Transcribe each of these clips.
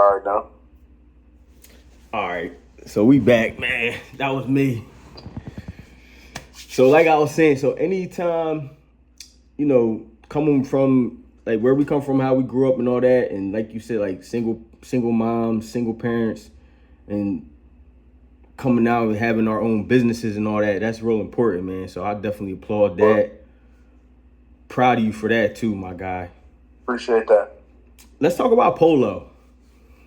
All right, now. All right, so we back, man. That was me. So, like I was saying, so anytime, coming from like where we come from, how we grew up, and all that, and like you said, like single moms, single parents, and coming out and having our own businesses and all that, that's real important, man. So I definitely applaud Well, that. Proud of you for that too, my guy. appreciate that. Let's talk about P.O.L.O.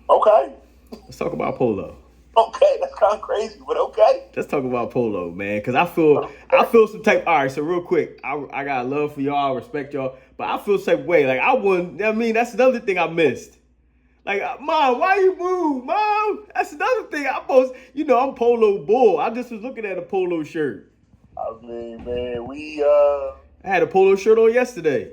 Okay. Let's talk about P.O.L.O. Okay, that's kind of crazy, but okay. Let's talk about P.O.L.O, man, because I feel some type. All right, so real quick, I got love for y'all, I respect y'all, but I feel some type of way. Like I wouldn't. I mean, that's another thing I missed. Like, Mom, why you move, Mom? That's another thing. I'm P.O.L.O bull. I just was looking at a P.O.L.O shirt. I mean, man, I had a P.O.L.O shirt on yesterday.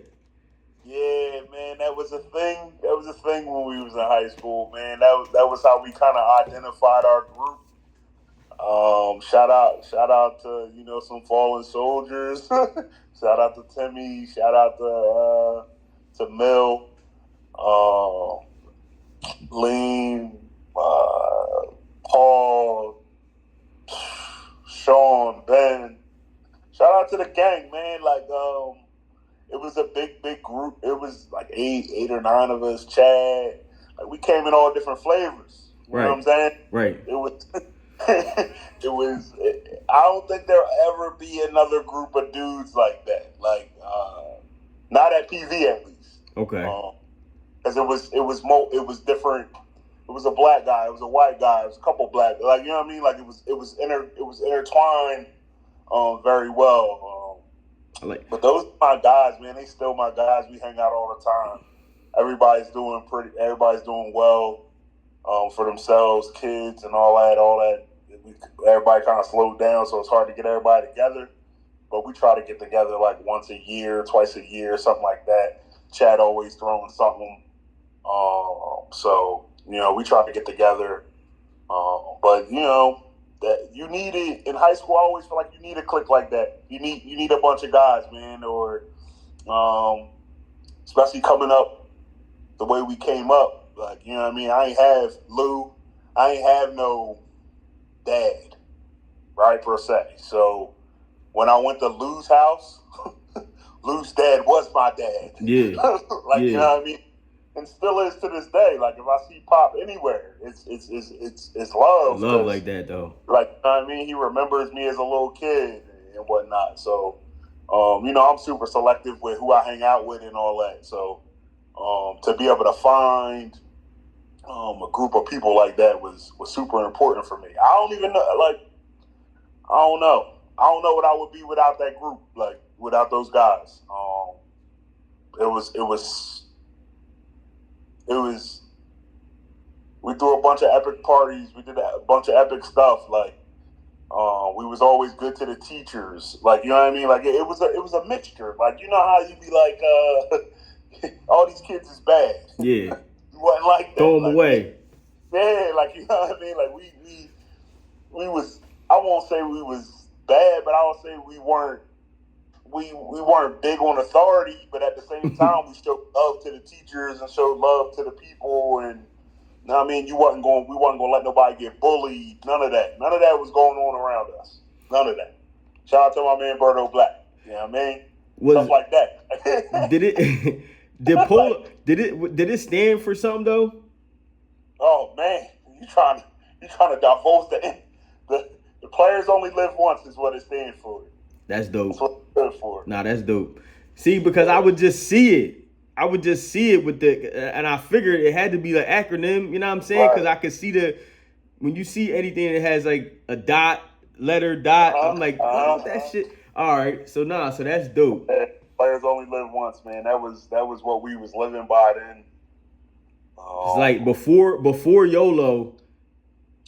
yeah, man, that was a thing. That was a thing when we was in high school, man. That was how we kind of identified our group. Shout out to some fallen soldiers. Shout out to Timmy. Shout out to Mill, uh, Lean, Paul, Sean, Ben. Shout out to the gang, man. Like, it was a big group. It was like eight or nine of us. Chad, like we came in all different flavors. You know what I'm saying? Right. It was. It was. I don't think there'll ever be another group of dudes like that. Like, not at PV at least. Okay. Because it was different. It was a black guy. It was a white guy. It was a couple black. Like, you know what I mean? Like it was intertwined, very well. But those are my guys, man. They still my guys. We hang out all the time. Everybody's doing well, for themselves, kids and all that. Everybody kind of slowed down, so it's hard to get everybody together. But we try to get together like once a year, twice a year, something like that. Chad always throwing something. So we try to get together. But that you need it in high school. I always feel like you need a clique like that. You need a bunch of guys, man, or especially coming up the way we came up. Like, you know what I mean? I ain't have Lou. I ain't have no dad, right, per se. So when I went to Lou's house, Lou's dad was my dad. Yeah. Like, you know what I mean? And still is to this day. Like, if I see Pop anywhere, it's love. Love like that, though. Like, you know what I mean? He remembers me as a little kid and whatnot. So, I'm super selective with who I hang out with and all that. So, to be able to find a group of people like that was super important for me. I don't even know. Like, I don't know. I don't know what I would be without that group. Like, without those guys. We threw a bunch of epic parties. We did a bunch of epic stuff. Like, we was always good to the teachers. Like, you know what I mean? Like, it was a mixture. Like, you know how you be like, all these kids is bad. Yeah. You wasn't like that. Throw them away. Yeah, like, you know what I mean? Like, we was, I won't say we was bad, but I will say we weren't big on authority, but at the same time, we showed love to the teachers and showed love to the people. And you know what I mean? We wasn't going to let nobody get bullied. None of that. None of that was going on around us. None of that. Shout out to my man Berto Black. You know what I mean? Stuff like that. Did it stand for something though? Oh man, you trying to divulge the players only live once is what it stands for. That's dope. That's what it stands for. Nah, that's dope. See, because I would just see it. With and I figured it had to be the acronym, you know what I'm saying? Because I could see when you see anything that has like a letter dot, I'm like, what that shit? All right, so that's dope. Players only live once, man. That was what we was living by then. It's like before YOLO,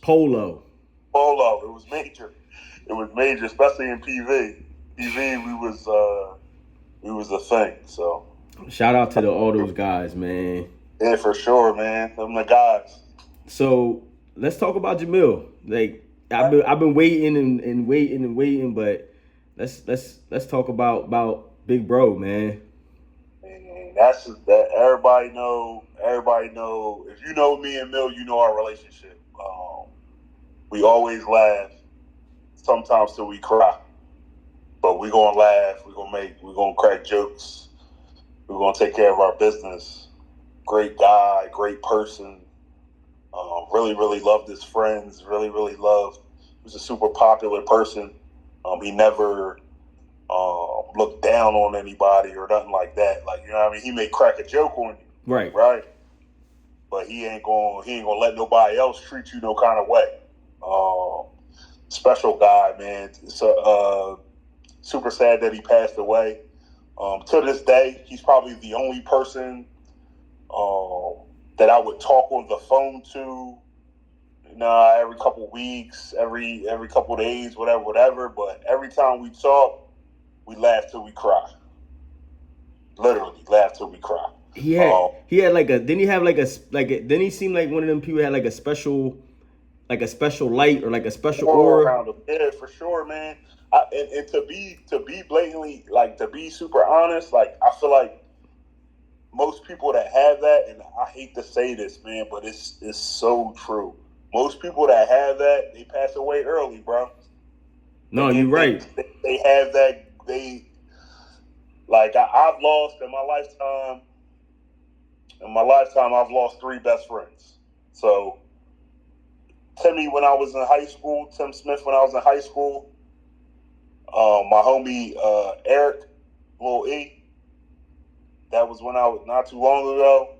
P.O.L.O. P.O.L.O. It was major. It was major, especially in PV. PV, we was a thing. So shout out to all those guys, man. Yeah, for sure, man. Them the guys. So let's talk about Jamil. Like I've been waiting and waiting, but let's talk about Big Bro, man. And that's that. Everybody know. Everybody know. If you know me and Mill, you know our relationship. We always laugh. Sometimes till we cry, but we gonna laugh. We gonna crack jokes. We're gonna take care of our business. Great guy, great person. Really, really loved his friends. Really, really loved. He was a super popular person. He never look down on anybody or nothing like that. Like, you know what I mean? He may crack a joke on you. Right. Right. But he ain't gonna let nobody else treat you no kind of way. Special guy, man. So super sad that he passed away. To this day, he's probably the only person that I would talk on the phone to. Every couple weeks, every couple days, whatever. But every time we talk, we laugh till we cry. Literally, laugh till we cry. He had like a. Didn't he have like a Then he seemed like one of them people who had like a special light or like a special aura around him. Yeah, for sure, man. And to be blatantly, like, to be super honest, like, I feel like most people that have that, and I hate to say this, man, but it's so true. Most people that have that, they pass away early, bro. No, you're right. They have that. I've lost in my lifetime. I've lost 3 best friends. So Timmy when I was in high school, Tim Smith when I was in high school, my homie Eric, Lil E, that was when I was not too long ago,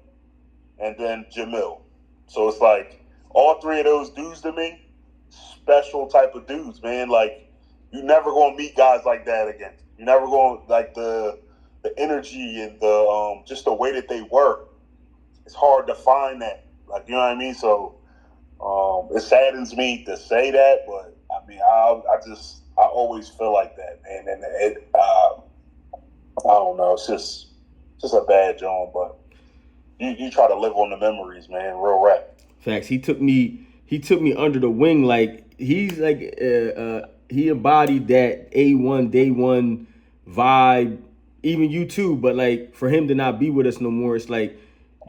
and then Jamil. So it's like all 3 of those dudes to me, special type of dudes, man. Like, you never gonna meet guys like that again. You never gonna, like, the energy and the just the way that they work. It's hard to find that. Like, you know what I mean? So it saddens me to say that, but I mean, I always feel like that, man. And I don't know. It's just a bad joint, but you try to live on the memories, man. Real rap. Facts. He took me under the wing. Like, he's like he embodied that A1 day one vibe. Even you too, but like for him to not be with us no more, it's like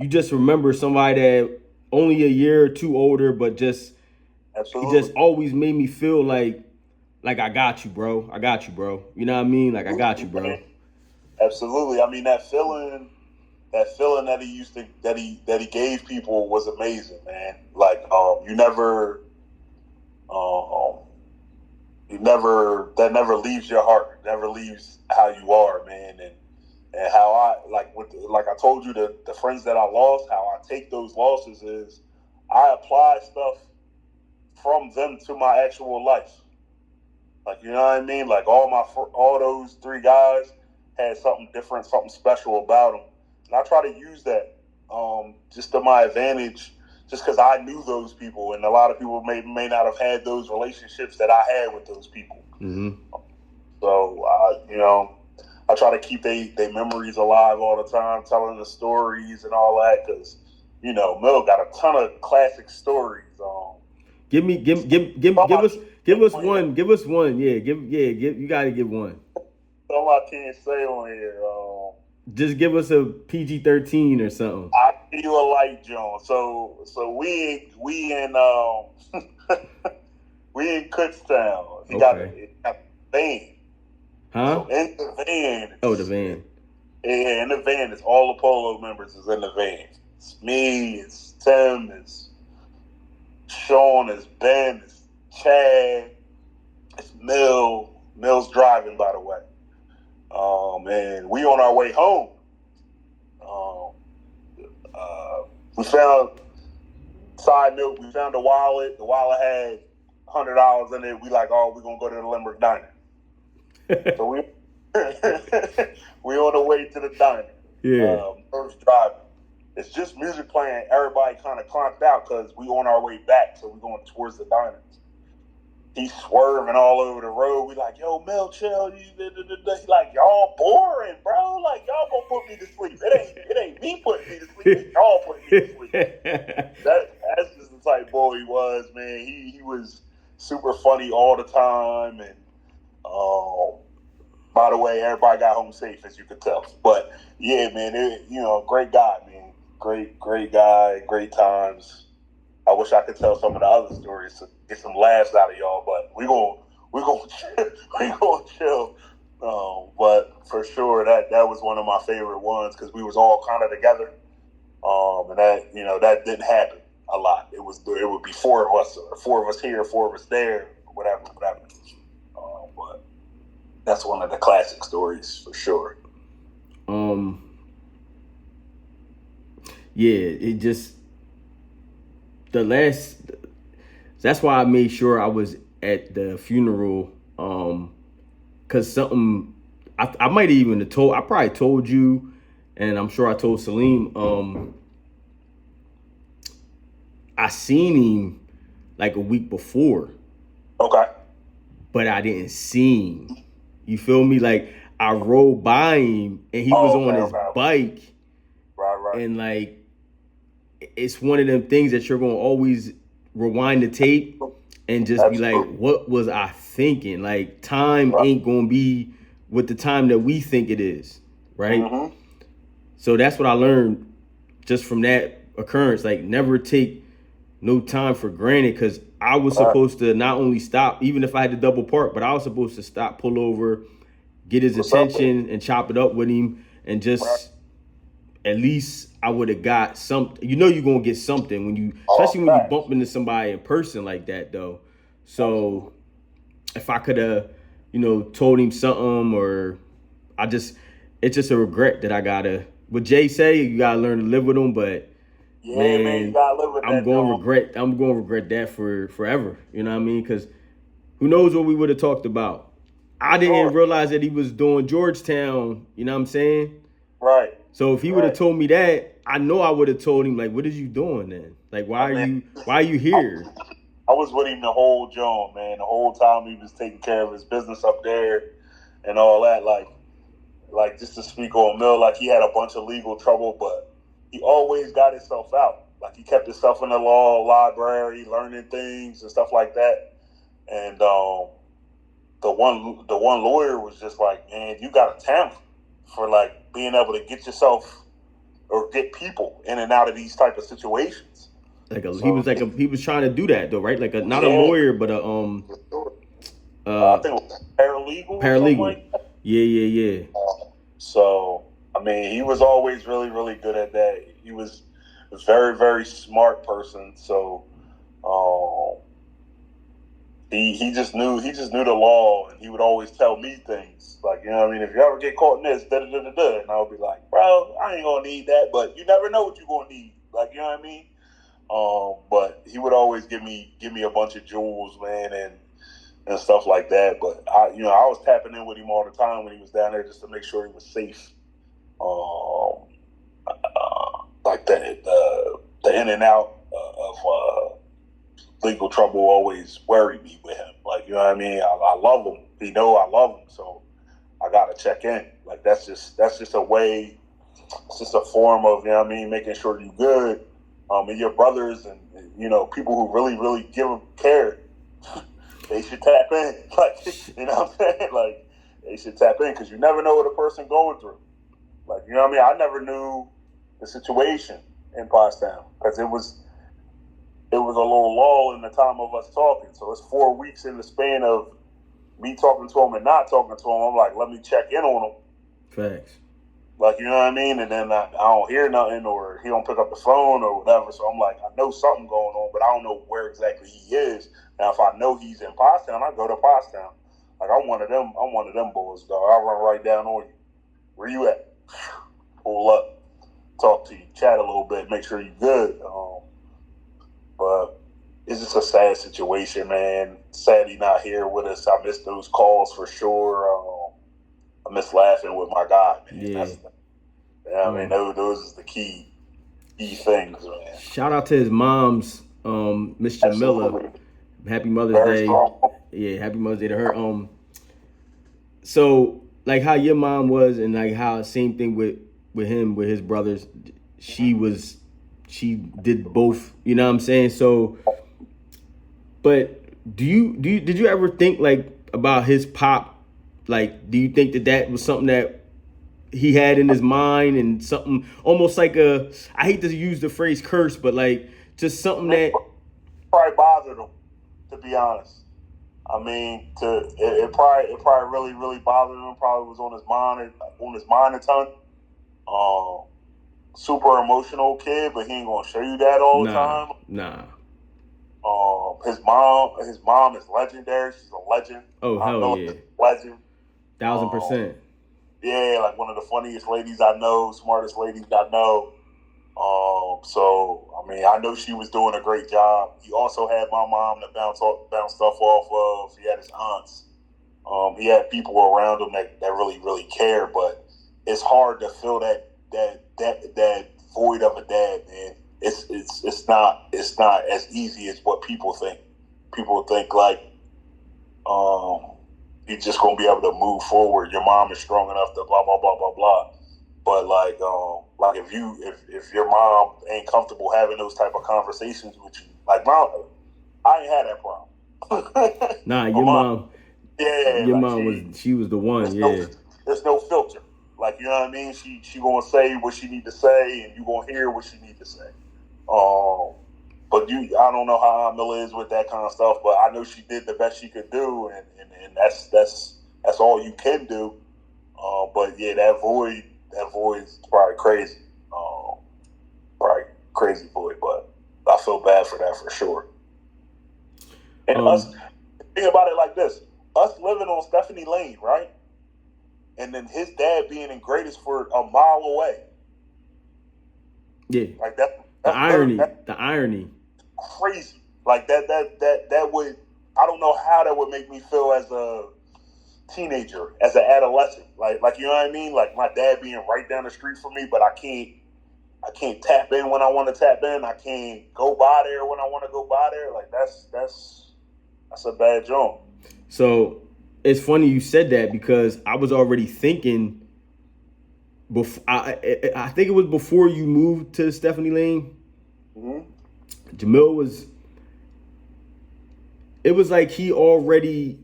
you just remember somebody that only a year or 2 older, but just Absolutely. He just always made me feel like I got you, bro. I got you, bro. You know what I mean? Like, I got you, bro. Absolutely. I mean, that feeling that he used to that he gave people was amazing, man. Like, that never leaves your heart. It never leaves how you are, man. And how I told you, the friends that I lost, how I take those losses is I apply stuff from them to my actual life. Like, you know what I mean? Like, all those 3 guys had something different, something special about them, and I try to use that just to my advantage, just because I knew those people, and a lot of people may not have had those relationships that I had with those people. Mm-hmm. So I try to keep their memories alive all the time, telling the stories and all that, because Mill got a ton of classic stories. Give us one. Give us one. Yeah, you gotta give one. Some I can't say on here. Just give us a PG-13 or something. I give you a light, John. So we in we in Kutztown. He got a van. Huh? So in the van. Oh, the van. Yeah, in the van, it's all the P.O.L.O members is in the van. It's me, it's Tim, it's Sean, it's Ben, it's Chad, it's Mill. Mill's driving, by the way. And we on our way home. We found, side note, we found a wallet. The wallet had $100 in it. We like, we're going to go to the Limerick Diner. So we on the way to the diner. Yeah. First driving. It's just music playing. Everybody kind of clonked out because we on our way back. So we going towards the diner. He's swerving all over the road. We like, yo, Mel, chill. He like, y'all boring, bro. Like, y'all gonna put me to sleep. It ain't me putting me to sleep. It's y'all putting me to sleep. That's just the type boy he was, man. He was super funny all the time, and By the way, everybody got home safe, as you could tell. But yeah, man, great guy, man. Great guy, great times. I wish I could tell some of the other stories to get some laughs out of y'all, but we gonna chill. We gonna chill. But for sure, that was one of my favorite ones because we was all kind of together. And that didn't happen a lot. It would be four of us here, four of us there, whatever. But that's one of the classic stories for sure. Yeah, it just that's why I made sure I was at the funeral. Cause something I might even have I probably told you, and I'm sure I told Salim. I seen him like a week before. Okay. But I didn't see him. You feel me? Like I rode by him and he was on his bike. Right. And like it's one of them things that you're gonna always rewind the tape and just be like, what was I thinking? Like time ain't gonna be with the time that we think it is, right? Mm-hmm. So that's what I learned just from that occurrence. Like never take no time for granted, because I was supposed to not only stop, even if I had to double park, but I was supposed to stop, pull over, get his attention and chop it up with him, and just at least I would have got something. You know you're going to get something when you, especially when you bump into somebody in person like that, though. So if I could have, told him something, or it's just a regret that I got to, what Jay say, you got to learn to live with him, but yeah, man, you gotta live with that. I'm going to regret that for forever. You know what I mean? Because who knows what we would have talked about. I didn't realize that he was doing Georgetown. You know what I'm saying? Right. So if he would have told me that, I know I would have told him, like, what is you doing then? Like, why are you here? I was with him the whole John, man. The whole time he was taking care of his business up there and all that. Like just to speak on Mill, like he had a bunch of legal trouble, but he always got himself out. Like he kept himself in the law library, learning things and stuff like that. And the one lawyer was just like, man, you got a talent for like being able to get yourself or get people in and out of these type of situations. He was trying to do that though, right? Like not a lawyer, but a I think it was paralegal. Paralegal. Like that. Yeah. So I mean, he was always really, really good at that. He was a very, very smart person. So he just knew the law, and he would always tell me things like, you know what I mean, if you ever get caught in this, da da da da da, and I would be like, bro, I ain't gonna need that, but you never know what you're gonna need, like, you know what I mean. But he would always give me a bunch of jewels, man, and stuff like that. But I was tapping in with him all the time when he was down there just to make sure he was safe. Like the in and out of legal trouble always worried me with him. Like, you know what I mean? I love him. He know I love him, so I gotta check in. Like that's just a way. It's just a form of, you know what I mean, making sure you're good. And your brothers and people who really, really care, they should tap in. Like, you know what I'm saying? Like, they should tap in because you never know what a person going through. Like, you know what I mean? I never knew the situation in Pottstown because it was a little lull in the time of us talking. So it's 4 weeks in the span of me talking to him and not talking to him. I'm like, let me check in on him. Facts. Like, you know what I mean? And then I don't hear nothing, or he don't pick up the phone or whatever. So I'm like, I know something going on, but I don't know where exactly he is. Now, if I know he's in Pottstown, I go to Pottstown. Like, I'm one of them boys, dog. I run right down on you. Where you at? Pull up, talk to you, chat a little bit, make sure you're good. But it's just a sad situation, man. Sad he's not here with us. I miss those calls for sure. I miss laughing with my guy, man. I mean, those is the key things, man. Shout out to his mom's, Miss Jamila. Happy Mother's Day. Yeah, happy Mother's Day to her. So like how your mom was, and like how same thing with him, with his brothers, she did both, you know what I'm saying? So, but did you ever think like about his pop Like, do you think that was something that he had in his mind, and something almost like I hate to use the phrase curse, but like just something that probably bothered him, to be honest. I mean, it probably really bothered him. Probably was on his mind a ton. Super emotional kid, but he ain't gonna show you that all the time. Nah. His mom is legendary. She's a legend. Oh, hell yeah. Legend. 1000%. Yeah, like one of the funniest ladies I know, smartest ladies I know. So I mean, I know she was doing a great job. He also had my mom to bounce stuff off of. He had his aunts. He had people around him that really care. But it's hard to fill that void of a dad, man. It's not as easy as what people think. People think like you're just gonna be able to move forward. Your mom is strong enough to blah blah blah blah blah. But like if your mom ain't comfortable having those type of conversations with you, like mom, I ain't had that problem. Nah, your mom. Yeah, your like mom she was the one. Yeah. There's no filter. Like, you know what I mean? She gonna say what she need to say, and you gonna hear what she need to say. But I don't know how Mila is with that kind of stuff, but I know she did the best she could do, and that's all you can do. But yeah, that void is probably crazy. Probably crazy void, but I feel bad for that for sure. And us, think about it like this: us living on Stephanie Lane, right? And then his dad being in Greatest for a mile away. Yeah. Like that. The irony. Crazy. Like that would, I don't know how that would make me feel as a teenager, as an adolescent. Like you know what I mean? Like my dad being right down the street from me, but I can't tap in when I want to tap in. I can't go by there when I want to go by there. Like that's a bad joint. So it's funny you said that, because I was already thinking. I think it was before you moved to Stephanie Lane. Mm-hmm. Jamil was. It was like he already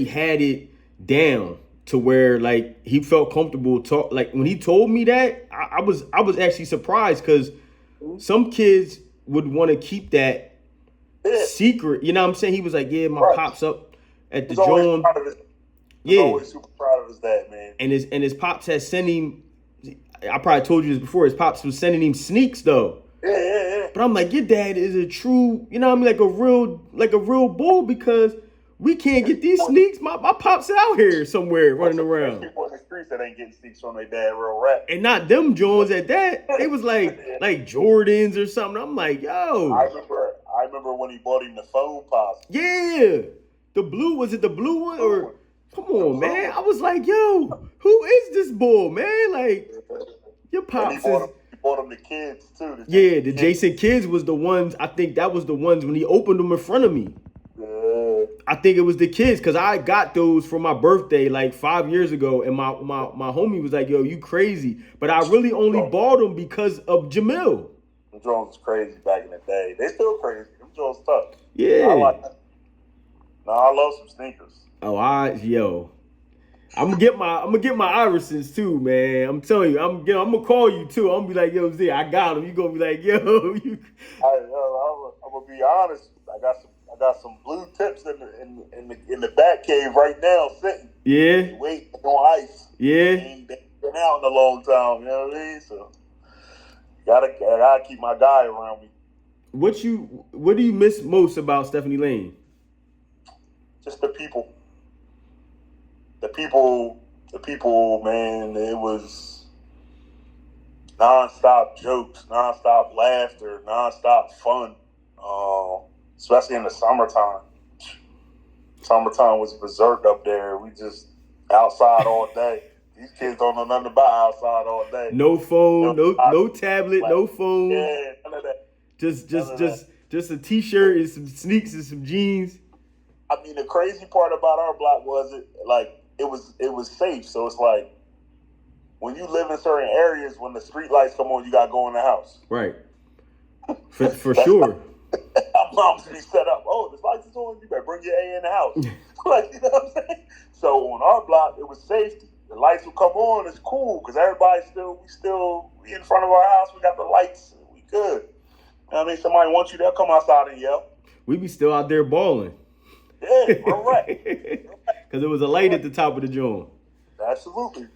had it down to where like he felt comfortable talk. Like when he told me that, I was actually surprised, because some kids would want to keep that secret. You know what I'm saying? He was like, yeah, my pops up at the joint. Yeah, always super proud of his dad, man. And his pops had sent him. I probably told you this before. His pops was sending him sneaks though. Yeah. But I'm like, your dad is a true, you know what I mean, like a real bull, because we can't get these sneaks. My pops out here somewhere running around. People in the streets that ain't getting sneaks from their dad, real rap. And not them Jones at that. It was like Jordans or something. I'm like, yo. I remember when he bought him the phone pops. Yeah. The blue, was it the blue one or? Come on, man. I was like, yo, who is this bull, man? Like, your pops He bought him the kids, too. The Jason kids was the ones, I think that was the ones when he opened them in front of me. Yeah. I think it was the kids, because I got those for my birthday like 5 years ago, and my homie was like, yo, you crazy. But I really only bought them because of Jamil. Them Jones was crazy back in the day. They still crazy. Them Jones tough. Yeah. I like that. No, I love some sneakers. Oh, I'm gonna get my Iversons too, man. I'm telling you, I'm gonna call you too. I'm gonna be like, yo, Z, I got them. You gonna be like, yo, you. I'm gonna be honest. I got some blue tips in the back cave right now, sitting. Yeah. Waiting on ice. Yeah. They ain't been out in a long time. You know what I mean? So gotta keep my guy around me. What do you miss most about Stephanie Lane? Just the people. The people, man, it was nonstop jokes, nonstop laughter, nonstop fun, especially in the summertime. Summertime was berserk up there. We just outside all day. These kids don't know nothing about outside all day. No phone, no tablet, no phone. Yeah, none of that. Just a t-shirt and some sneaks and some jeans. I mean, the crazy part about our block was it was safe. So it's like when you live in certain areas, when the street lights come on, you gotta go in the house. Right. For sure. Our moms be set up. Oh, the lights is on. You better bring your A in the house. Like, you know what I'm saying? So on our block, it was safety. The lights would come on. It's cool because we in front of our house. We got the lights. We good. You know what I mean? Somebody wants you, they'll come outside and yell. We be still out there balling. Yeah, all right. Because it was a light at the top of the joint. Absolutely.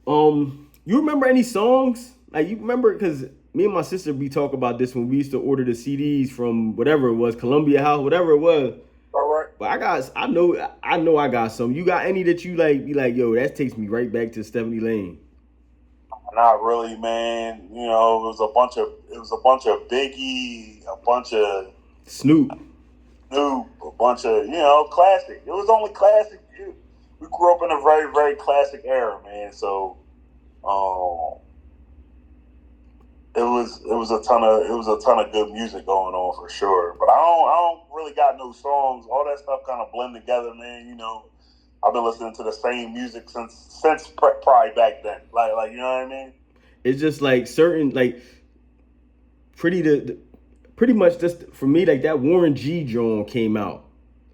You remember any songs? Like, you remember, because me and my sister be talking about this when we used to order the CDs from whatever it was, Columbia House, whatever it was. All right. But I know I got some. You got any that you like be like, yo, that takes me right back to Stephanie Lane? Not really, man. You know, it was a bunch of Biggie, a bunch of Snoop, a bunch of, classic. It was only classic. We grew up in a very, very classic era, man. So, it was a ton of good music going on for sure. But I don't really got no songs. All that stuff kind of blend together, man. You know, I've been listening to the same music since probably back then. Like you know what I mean? It's just like certain like pretty much just for me, like that Warren G joint came out.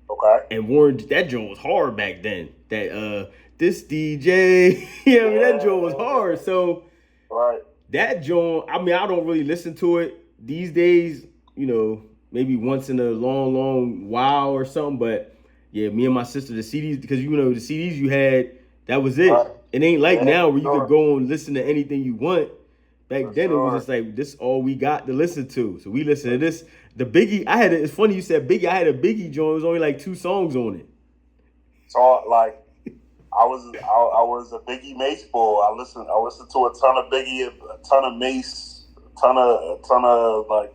Okay. And that joint was hard back then. That this DJ, you know, that joint was hard. So right. That joint, I mean, I don't really listen to it these days, you know, maybe once in a long while or something. But yeah, me and my sister, the CDs, because you know the CDs you had, that was it. Right. It ain't like now where you could go and listen to anything you want. Back then it was just like this all we got to listen to. So we listened to this. The Biggie, it's funny you said Biggie. I had a Biggie joint. It was only like 2 songs on it. So like I was a Biggie Mace boy. I listened to a ton of Biggie, a ton of Mace, a ton of like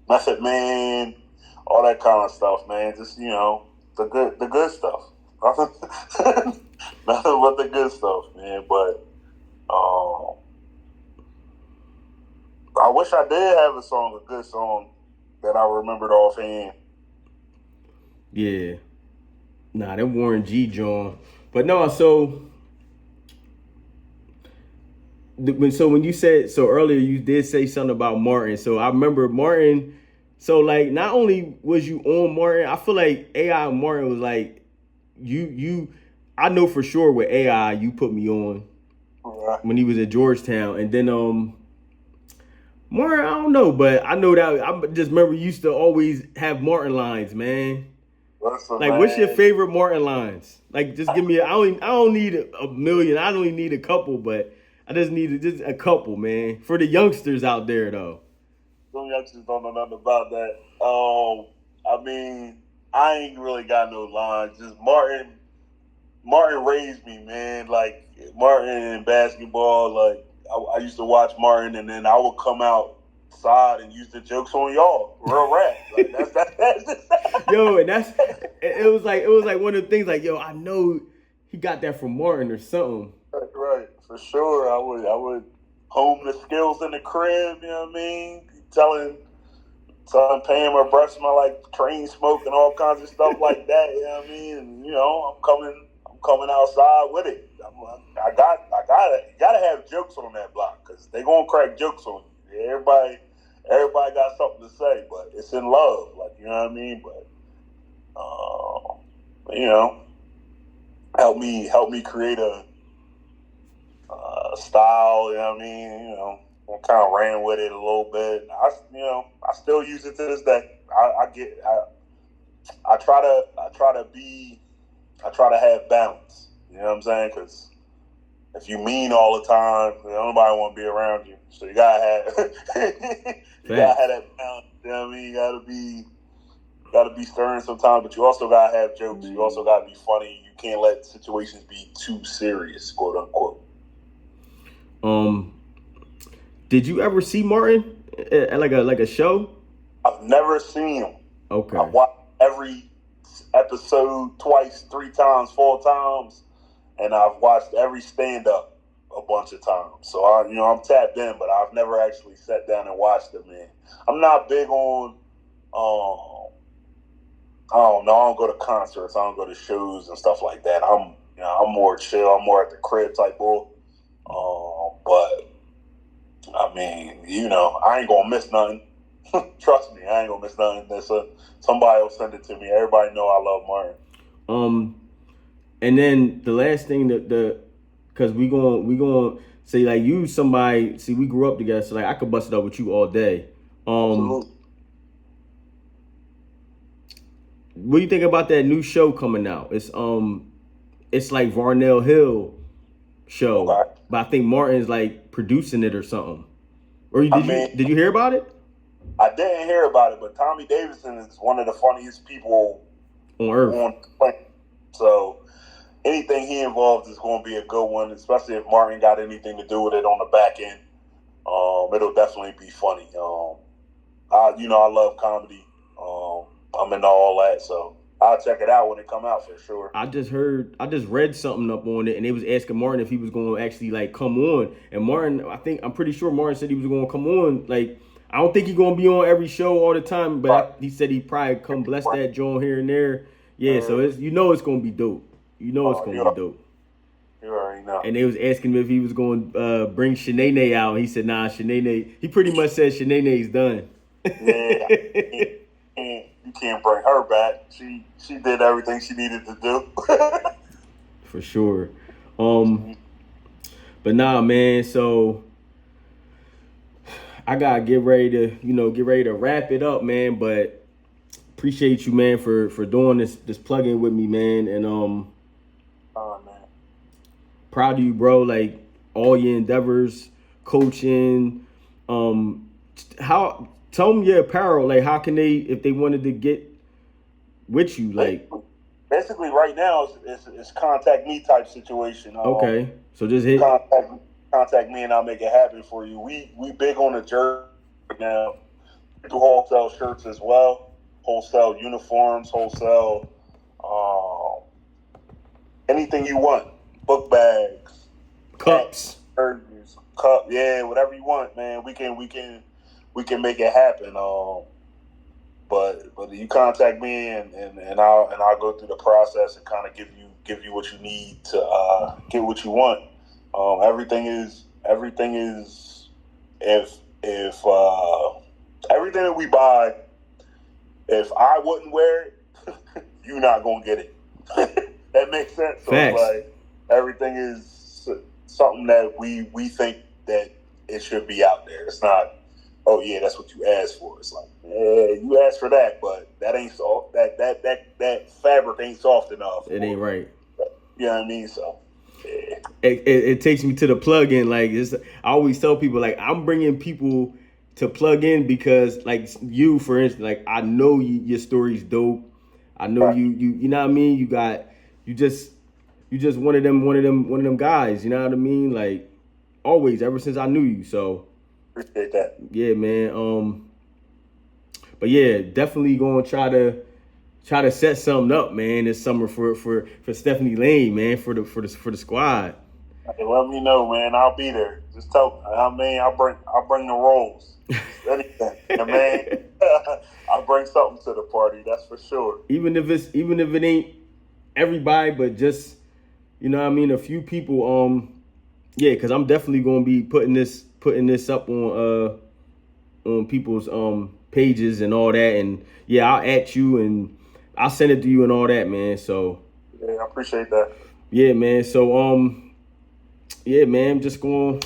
Method Man, all that kind of stuff, man. Just the good stuff. Nothing but the good stuff, man. But I wish I did have a good song that I remembered offhand. Yeah. Nah, that Warren G joint. But no, so when you said so earlier, you did say something about Martin. So I remember Martin. So like, not only was you on Martin, I feel like AI and Martin was like you. I know for sure with AI you put me on when he was at Georgetown, and then Martin, I don't know, but I know that I just remember you used to always have Martin lines, man. Listen, like, man. What's your favorite Martin lines? Like, just give me. I don't need a million. I don't even need a couple, but I just need just a couple, man, for the youngsters out there, though. Some youngsters don't know nothing about that. I mean, I ain't really got no lines. Just Martin raised me, man. Like Martin in basketball. Like I used to watch Martin, and then I would come outside and use the jokes on y'all. Real rap. Like that's just Yo, and it was like one of the things like, yo, I know he got that from Martin or something. Right, for sure. I would hone the skills in the crib, you know what I mean? Telling paying my breath smell like train smoke and all kinds of stuff like that, you know what I mean? And I'm coming outside with it. You gotta have jokes on that block because they gonna crack jokes on you. Everybody got something to say, but it's in love, like, you know what I mean? But help me create a style, you know what I mean? I kind of ran with it a little bit. I still use it to this day. I try to have balance. You know what I'm saying? Because if you mean all the time, nobody want to be around you. So you gotta have that balance. You know what I mean? You gotta be stern sometimes, but you also gotta have jokes. You also gotta be funny. You can't let situations be too serious, quote unquote. Did you ever see Martin at like a show? I've never seen him. Okay. I've watched every episode twice, 3 times, 4 times, and I've watched every stand-up a bunch of times. So I'm tapped in, but I've never actually sat down and watched him, man. I'm not big on I don't know, I don't go to concerts, I don't go to shows and stuff like that. I'm more chill, I'm more at the crib type boy. But I mean, I ain't gonna miss nothing. Trust me, I ain't gonna miss nothing. Somebody will send it to me. Everybody know I love Martin. And then the last thing because we going say like you somebody. See, we grew up together, so like I could bust it up with you all day. Absolutely. What do you think about that new show coming out? It's like Varnell Hill show, Okay. but I think Martin's like producing it or something. Or did you hear about it? I didn't hear about it, but Tommy Davidson is one of the funniest people On Earth. on the planet. So anything he involved is going to be a good one, especially if Martin got anything to do with it on the back end. It'll definitely be funny. I love comedy. I'm into all that, so I'll check it out when it come out for sure. I just read something up on it, and they was asking Martin if he was going to actually like come on. And Martin, I'm pretty sure Martin said he was going to come on. Like, I don't think he's going to be on every show all the time, but Right. he said he probably come bless that joint here and there. Yeah, so it's it's going to be dope. It's going to be dope. You already know. And they was asking him if he was going to bring Shanae out. He said, nah, Shanae. He pretty much said Shanae's done. Yeah. You can't bring her back. She did everything she needed to do. For sure. But nah, man, so I gotta get ready to wrap it up, man. But appreciate you, man, for doing this plug-in with me, man. And man. proud of you, bro. Like all your endeavors, coaching. Tell them your apparel. Like, how can they, if they wanted to get with you, like? Basically, right now it's contact me type situation. Okay, so just hit contact me and I'll make it happen for you. We big on the jersey right now. We do wholesale shirts as well, wholesale uniforms, wholesale anything you want, book bags, cups, jerseys, whatever you want, man. We can make it happen. But you contact me and I'll go through the process and kind of give you what you need to get what you want. Everything is if everything that we buy, if I wouldn't wear it, you're not gonna get it. That makes sense. So it's like everything is something that we think that it should be out there. It's not, oh yeah, that's what you asked for. It's like, yeah, you asked for that, but that ain't soft. That fabric ain't soft enough. It ain't right. You know what I mean? So yeah. It takes me to the plug-in. Like, I always tell people, like, I'm bringing people to plug in because, like, you, for instance, like, I know your story's dope. I know right. You know what I mean? You just one of them guys. You know what I mean? Like, always, ever since I knew you. So appreciate that. Yeah, man. But yeah, definitely gonna try to set something up, man, this summer for Stephanie Lane, man, for the squad. Hey, let me know, man. I'll be there. Just tell me. I mean, I'll bring the rolls. Anything, man. I'll bring something to the party. That's for sure. Even if it ain't everybody, but just, you know what I mean, a few people. Yeah, because I'm definitely gonna be putting this up on people's pages and all that, and yeah, I'll at you and I'll send it to you and all that, man. So yeah, I appreciate that. Yeah, man. So yeah, man, I'm just gonna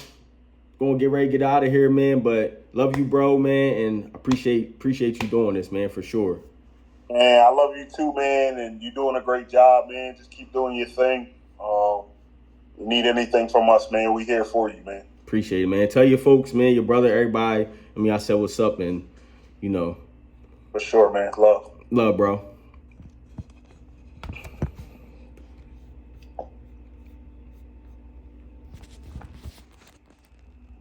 get ready to get out of here, man. But love you, bro, man, and appreciate you doing this, man, for sure. Man, I love you too, man, and you're doing a great job, man. Just keep doing your thing. You need anything from us, man, we here for you, man. Appreciate it, man. Tell your folks, man, your brother, everybody. I mean, I said what's up, and you know. For sure, man. Love. Love, bro.